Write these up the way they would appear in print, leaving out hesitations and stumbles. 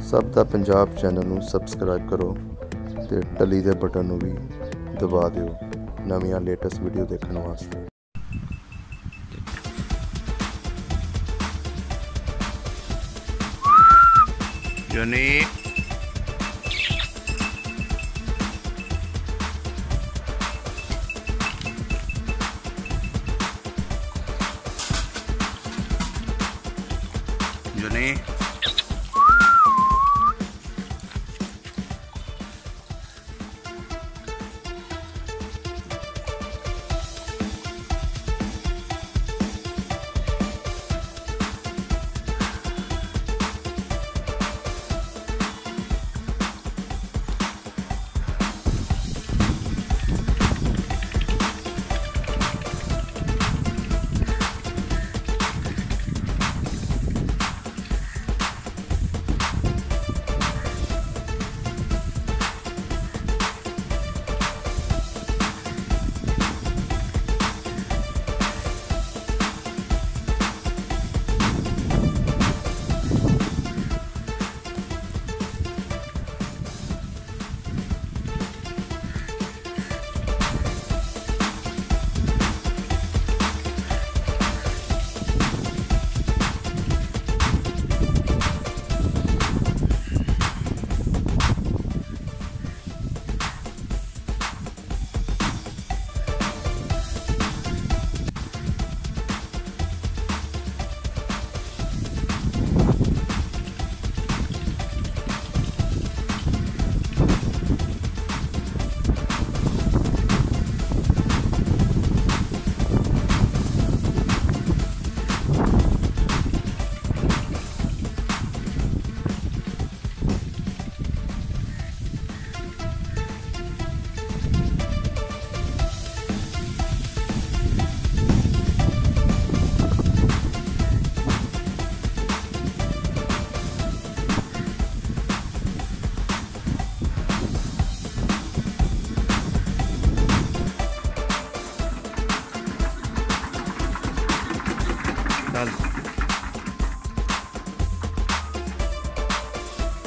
सब दा पंजाब चैनल नूं सबसक्राइब करो ते टली दे बटन नूं भी दबा दिओ नवीं लेटेस्ट वीडियो देखने वास्ते। जनी जनी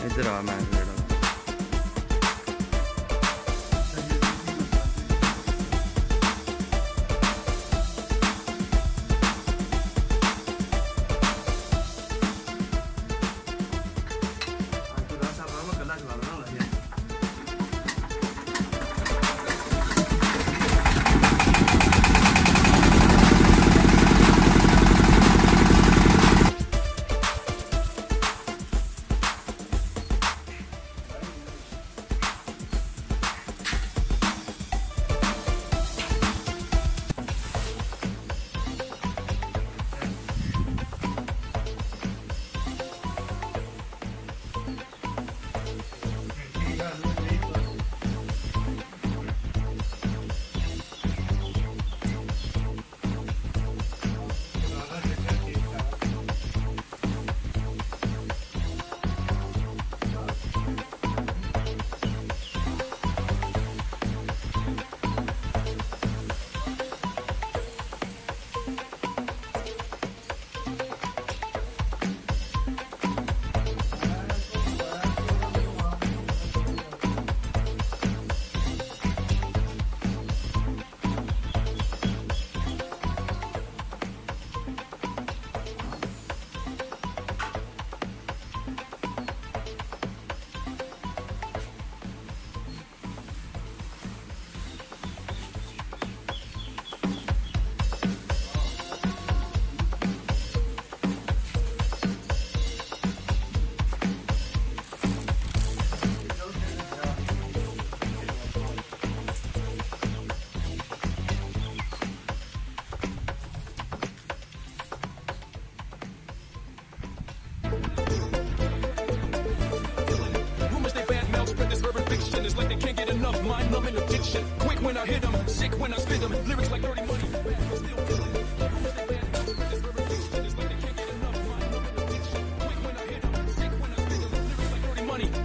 इधर आ मैं Mind-numbing addiction. Quick when I hit 'em, sick when I spit 'em. Lyrics like dirty money.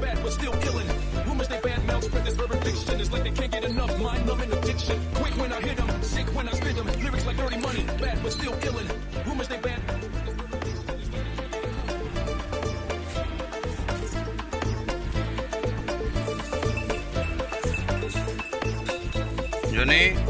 Bad but still killing. Rumors they bad mouth spread this urban fiction. It's like they can't get enough. Mind-numbing addiction. Quick when I hit 'em, sick when I spit 'em. Lyrics like dirty money. Bad but still killing. Rumors they bad. Johnny.